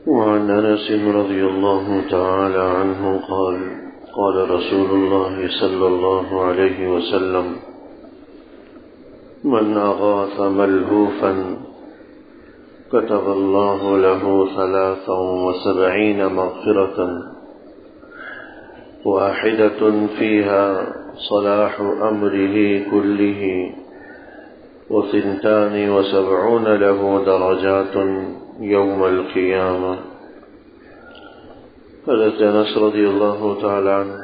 وعن أنس رضي الله تعالى عنه قال قال رسول الله صلى الله عليه وسلم من أغاث ملهوفا كتب الله له 73 مغفرة واحدة فيها صلاح أمره كله و72 له درجات یوم القیامہ۔ حضرت انس رضی اللہ تعالیٰ عنہ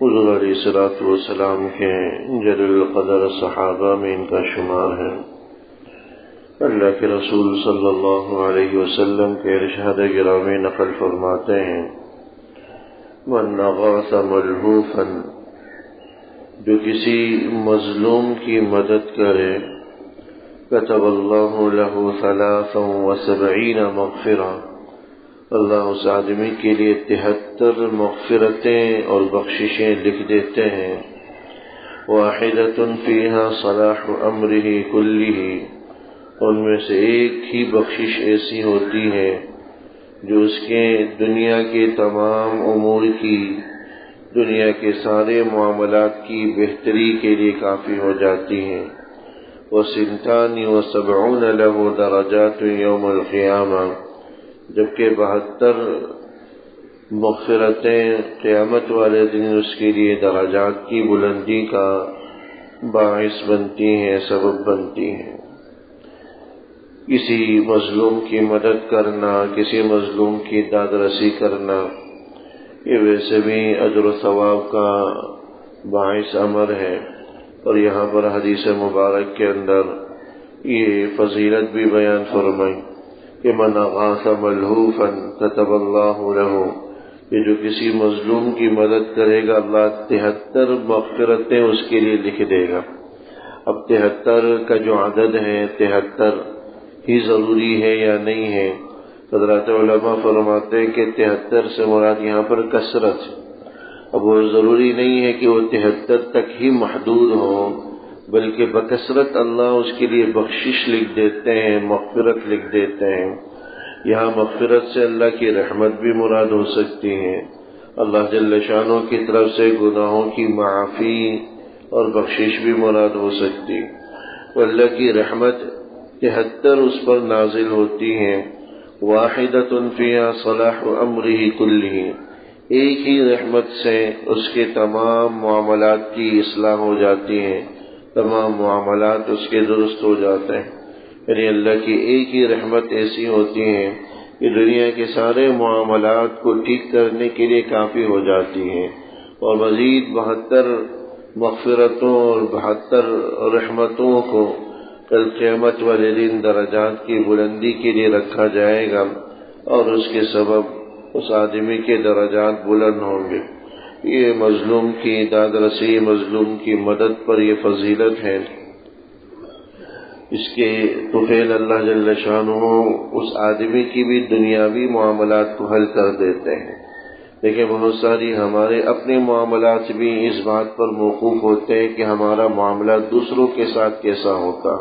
حضور علیہ الصلوۃ والسلام کے جلیل القدر صحابہ میں ان کا شمار ہے۔ اللہ کے رسول صلی اللہ علیہ وسلم کے ارشاد گرامی نقل فرماتے ہیں، من اغاث ملہوفا، جو کسی مظلوم کی مدد کرے، کتب اللہ له 73 مغفرہ، اللہ اس آدمی کے لیے 73 مغفرتیں اور بخششیں لکھ دیتے ہیں۔ واحدۃ فیہا صلاح امرہ کلہ، ان میں سے ایک ہی بخشش ایسی ہوتی ہے جو اس کے دنیا کے تمام امور کی، دنیا کے سارے معاملات کی بہتری کے لیے کافی ہو جاتی ہیں۔ و72 له درجات یوم القیامہ، جبکہ 72 مغفرتیں قیامت والے دن اس کے لیے درجات کی بلندی کا باعث بنتی ہیں، سبب بنتی ہیں۔ کسی مظلوم کی مدد کرنا، کسی مظلوم کی داد رسی کرنا، یہ ویسے بھی اجر و ثواب کا باعث امر ہے، اور یہاں پر حدیث مبارک کے اندر یہ فضیلت بھی بیان فرمائی کہ من اغاث ملہوفا کتب اللہ لہ، کہ جو کسی مظلوم کی مدد کرے گا اللہ 73 مغفرتیں اس کے لیے لکھ دے گا۔ اب 73 کا جو عدد ہے، 73 ہی ضروری ہے یا نہیں ہے؟ حضرات علماء فرماتے ہیں کہ 73 سے مراد یہاں پر کثرت ہے۔ اب وہ ضروری نہیں ہے کہ وہ 73 تک ہی محدود ہو، بلکہ بکثرت اللہ اس کے لیے بخشش لکھ دیتے ہیں، مغفرت لکھ دیتے ہیں۔ یہاں مغفرت سے اللہ کی رحمت بھی مراد ہو سکتی ہے، اللہ جل شانہ کی طرف سے گناہوں کی معافی اور بخشش بھی مراد ہو سکتی۔ اللہ کی رحمت 73 اس پر نازل ہوتی ہیں۔ واحدۃ فیہا صلاح امرہ کلہ، ایک ہی رحمت سے اس کے تمام معاملات کی اصلاح ہو جاتی ہے، تمام معاملات اس کے درست ہو جاتے ہیں۔ یعنی اللہ کی ایک ہی رحمت ایسی ہوتی ہے کہ دنیا کے سارے معاملات کو ٹھیک کرنے کے لیے کافی ہو جاتی ہے، اور مزید 72 مغفرتوں اور 72 رحمتوں کو کل قیامت والے دن درجات کی بلندی کے لیے رکھا جائے گا، اور اس کے سبب اس آدمی کے درجات بلند ہوں گے۔ یہ مظلوم کی داد رسی، مظلوم کی مدد پر یہ فضیلت ہے۔ اس کے طفیل اللہ جل شانہ اس آدمی کی بھی دنیاوی معاملات کو حل کر دیتے ہیں، لیکن بہت ساری ہمارے اپنے معاملات بھی اس بات پر موقوف ہوتے ہیں کہ ہمارا معاملہ دوسروں کے ساتھ کیسا ہوتا۔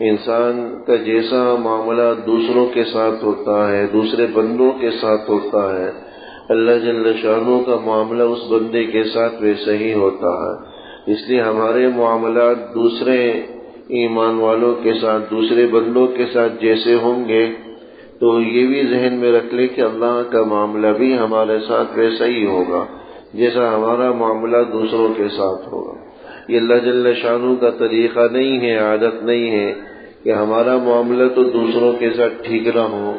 انسان کا جیسا معاملہ دوسروں کے ساتھ ہوتا ہے، دوسرے بندوں کے ساتھ ہوتا ہے، اللہ جل شانہ کا معاملہ اس بندے کے ساتھ ویسا ہی ہوتا ہے۔ اس لیے ہمارے معاملات دوسرے ایمان والوں کے ساتھ، دوسرے بندوں کے ساتھ جیسے ہوں گے، تو یہ بھی ذہن میں رکھ لیں کہ اللہ کا معاملہ بھی ہمارے ساتھ ویسا ہی ہوگا جیسا ہمارا معاملہ دوسروں کے ساتھ ہوگا۔ یہ اللہ جل شانہ کا طریقہ نہیں ہے، عادت نہیں ہے کہ ہمارا معاملہ تو دوسروں کے ساتھ ٹھیک نہ ہو،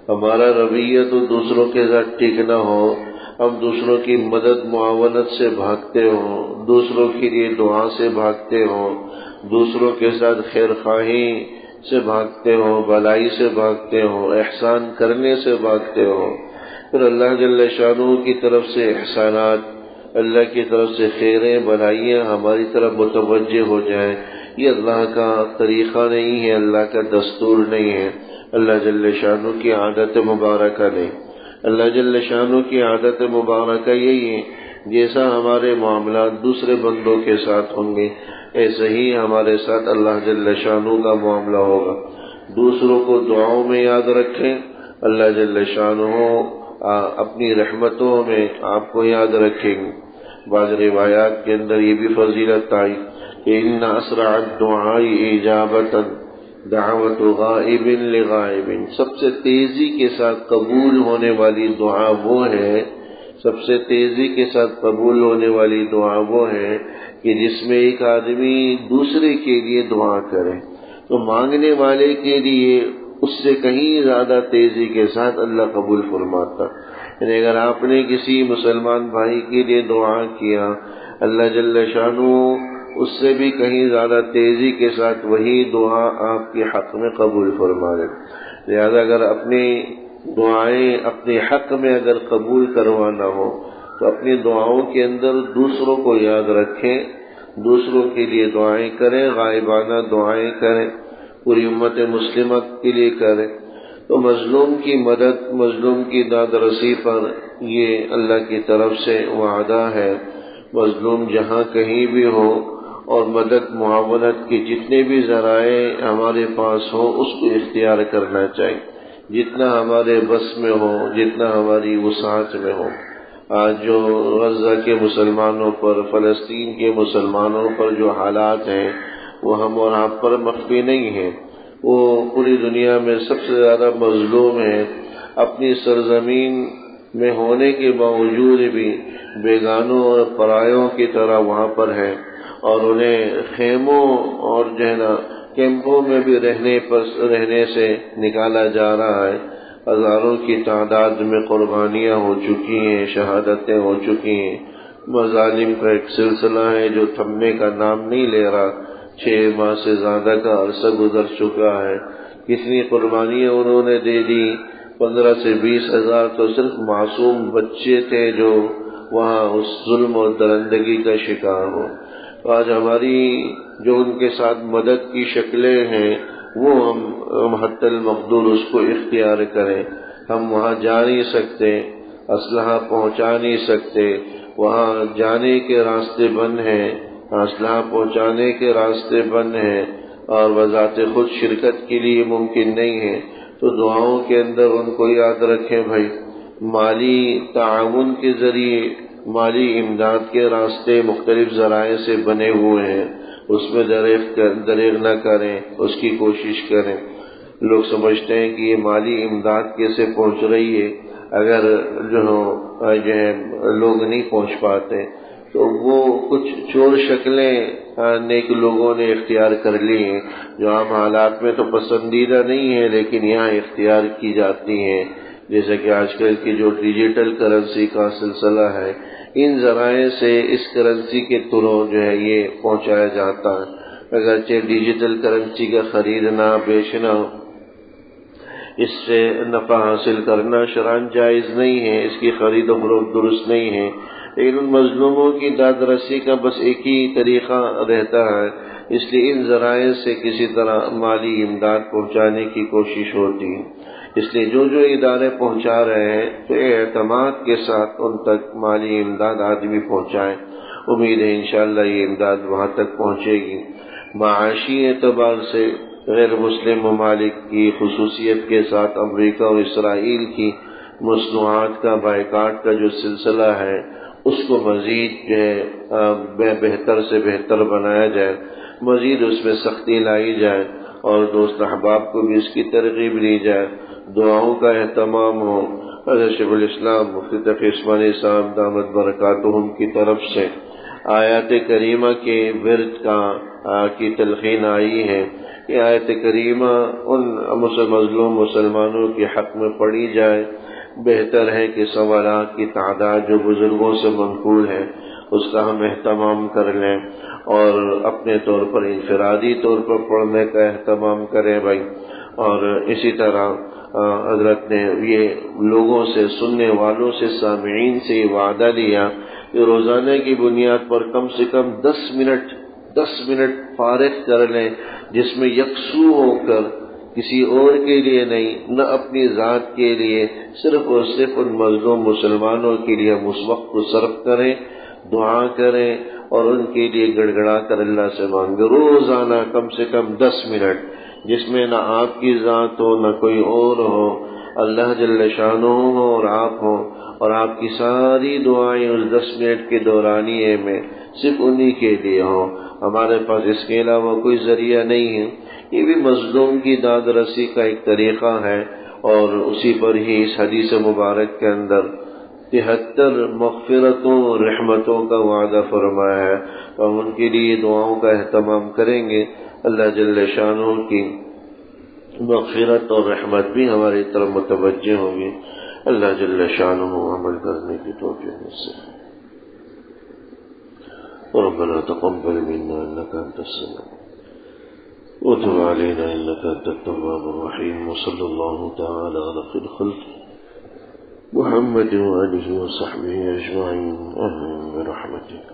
ہمارا رویہ تو دوسروں کے ساتھ ٹھیک نہ ہو، ہم دوسروں کی مدد معاونت سے بھاگتے ہوں، دوسروں کے لیے دعا سے بھاگتے ہوں، دوسروں کے ساتھ خیر خواہی سے بھاگتے ہوں، بلائی سے بھاگتے ہوں، احسان کرنے سے بھاگتے ہوں۔ پھر اللہ جل شانہ کی طرف سے احسانات، اللہ کی طرف سے خیریں بھلائیاں ہماری طرف متوجہ ہو جائیں، یہ اللہ کا طریقہ نہیں ہے، اللہ کا دستور نہیں ہے، اللہ جل شانہ کی عادت مبارکہ نہیں۔ اللہ جل شانہ کی عادت مبارکہ یہی ہے، جیسا ہمارے معاملات دوسرے بندوں کے ساتھ ہوں گے، ایسے ہی ہمارے ساتھ اللہ جل شانہ کا معاملہ ہوگا۔ دوسروں کو دعاؤں میں یاد رکھیں، اللہ جل شانہ اپنی رحمتوں میں آپ کو یاد رکھیں گے۔ بعض روایات کے اندر یہ بھی فضیلت آئی کہ ان اسرع الدعاء اجابۃ دعوت غائب لغائب، سب سے تیزی کے ساتھ قبول ہونے والی دعا وہ ہے، سب سے تیزی کے ساتھ قبول ہونے والی دعا وہ ہے کہ جس میں ایک آدمی دوسرے کے لیے دعا کرے، تو مانگنے والے کے لیے اس سے کہیں زیادہ تیزی کے ساتھ اللہ قبول فرماتا۔ یعنی اگر آپ نے کسی مسلمان بھائی کے لیے دعا کیا، اللہ جل شانہ اس سے بھی کہیں زیادہ تیزی کے ساتھ وہی دعا آپ کے حق میں قبول فرما لے۔ لہذا اگر اپنی دعائیں اپنے حق میں اگر قبول کروانا ہو تو اپنی دعاؤں کے اندر دوسروں کو یاد رکھیں، دوسروں کے لیے دعائیں کریں، غائبانہ دعائیں کریں، پوری امت مسلمہ کے لیے کریں۔ تو مظلوم کی مدد، مظلوم کی داد رسی پر یہ اللہ کی طرف سے وعدہ ہے۔ مظلوم جہاں کہیں بھی ہو اور مدد معاونت کے جتنے بھی ذرائع ہمارے پاس ہو اس کو اختیار کرنا چاہیے، جتنا ہمارے بس میں ہو، جتنا ہماری وسعت میں ہو۔ آج جو غزہ کے مسلمانوں پر، فلسطین کے مسلمانوں پر جو حالات ہیں وہ ہم اور آپ پر مخفی نہیں ہیں، وہ پوری دنیا میں سب سے زیادہ مظلوم ہیں۔ اپنی سرزمین میں ہونے کے باوجود بھی بیگانوں اور پرایوں کی طرح وہاں پر ہیں، اور انہیں خیموں اور جو ہے نا کیمپوں میں بھی رہنے سے نکالا جا رہا ہے۔ ہزاروں کی تعداد میں قربانیاں ہو چکی ہیں، شہادتیں ہو چکی ہیں۔ مظالم کا ایک سلسلہ ہے جو تھمنے کا نام نہیں لے رہا، 6 ماہ سے زیادہ کا عرصہ گزر چکا ہے۔ کتنی قربانیاں انہوں نے دے دی، 15 سے 20 ہزار تو صرف معصوم بچے تھے جو وہاں اس ظلم اور درندگی کا شکار ہو۔ آج ہماری جو ان کے ساتھ مدد کی شکلیں ہیں وہ ہم حتی المقدور اس کو اختیار کریں۔ ہم وہاں جا نہیں سکتے، اسلحہ پہنچا نہیں سکتے، وہاں جانے کے راستے بند ہیں، اسلحہ پہنچانے کے راستے بند ہیں، اور بذات خود شرکت کے لیے ممکن نہیں ہے، تو دعاؤں کے اندر ان کو یاد رکھیں بھائی۔ مالی تعاون کے ذریعے، مالی امداد کے راستے مختلف ذرائع سے بنے ہوئے ہیں، اس میں دریغ نہ کریں، اس کی کوشش کریں۔ لوگ سمجھتے ہیں کہ یہ مالی امداد کیسے پہنچ رہی ہے، اگر جو ہے لوگ نہیں پہنچ پاتے تو وہ کچھ چور شکلیں نیک لوگوں نے اختیار کر لی ہیں، جو عام حالات میں تو پسندیدہ نہیں ہیں لیکن یہاں اختیار کی جاتی ہیں۔ جیسے کہ آج کل کی جو ڈیجیٹل کرنسی کا سلسلہ ہے، ان ذرائع سے اس کرنسی کے تھرو جو ہے یہ پہنچایا جاتا ہے۔ اگرچہ ڈیجیٹل کرنسی کا خریدنا بیچنا، اس سے نفع حاصل کرنا شرعاً جائز نہیں ہے، اس کی خرید و فروخت درست نہیں ہے، لیکن ان مظلوموں کی داد رسی کا بس ایک ہی طریقہ رہتا ہے، اس لیے ان ذرائع سے کسی طرح مالی امداد پہنچانے کی کوشش ہوتی ہے۔ اس لیے جو ادارے پہنچا رہے ہیں تو اعتماد کے ساتھ ان تک مالی امداد آدمی پہنچائیں۔ امید ہے انشاءاللہ یہ امداد وہاں تک پہنچے گی۔ معاشی اعتبار سے غیر مسلم ممالک کی خصوصیت کے ساتھ امریکہ اور اسرائیل کی مصنوعات کا بائیکاٹ کا جو سلسلہ ہے اس کو مزید جو ہے بہتر سے بہتر بنایا جائے، مزید اس میں سختی لائی جائے، اور دوست احباب کو بھی اس کی ترغیب دی جائے، دعاؤں کا اہتمام ہو۔ حضرت شیخ الاسلام مفتی تقی عثمانی صاحب دامت برکاتہم کی طرف سے آیات کریمہ کے ورد کی تلقین آئی ہے۔ یہ آیت کریمہ ان مظلوم مسلمانوں کے حق میں پڑھی جائے۔ بہتر ہے کہ سوالات کی تعداد جو بزرگوں سے منقول ہے اس کا ہم اہتمام کر لیں، اور اپنے طور پر انفرادی طور پر پڑھنے کا اہتمام کریں بھائی۔ اور اسی طرح حضرت نے یہ لوگوں سے، سننے والوں سے، سامعین سے یہ وعدہ لیا کہ روزانہ کی بنیاد پر کم سے کم 10 منٹ فارغ کر لیں، جس میں یکسو ہو کر کسی اور کے لیے نہیں، نہ اپنی ذات کے لیے، صرف اور صرف ان مظلوم مسلمانوں کے لیے ہم اس وقت کو صرف کریں، دعا کریں اور ان کے لیے گڑ گڑا کر اللہ سے مانگیں، روزانہ کم سے کم 10 منٹ، جس میں نہ آپ کی ذات ہو نہ کوئی اور ہو، اللہ جل شانہ ہو اور آپ ہوں، اور آپ کی ساری دعائیں اس 10 منٹ کے دورانیے میں صرف انہی کے لیے ہوں، ہمارے پاس اس کے علاوہ کوئی ذریعہ نہیں ہے۔ یہ بھی مظلوم کی داد رسی کا ایک طریقہ ہے، اور اسی پر ہی اس حدیث مبارک کے اندر 73 مغفرتوں اور رحمتوں کا وعدہ فرمایا ہے، تو ہم ان کے لیے دعاؤں کا اہتمام کریں گے۔ اللہ جل شانہ کی مغفرت اور رحمت بھی ہماری طرف متوجہ ہوں گی۔ اللہ جل شانہ عمل کرنے کی توفیق نصیب۔ ربنا تقبل منا انك انت السميع وتب علينا انك انت التواب الرحيم، وصلى الله تعالى على خير خلقه محمد وآله وصحبه أجمعين، آمين برحمتك.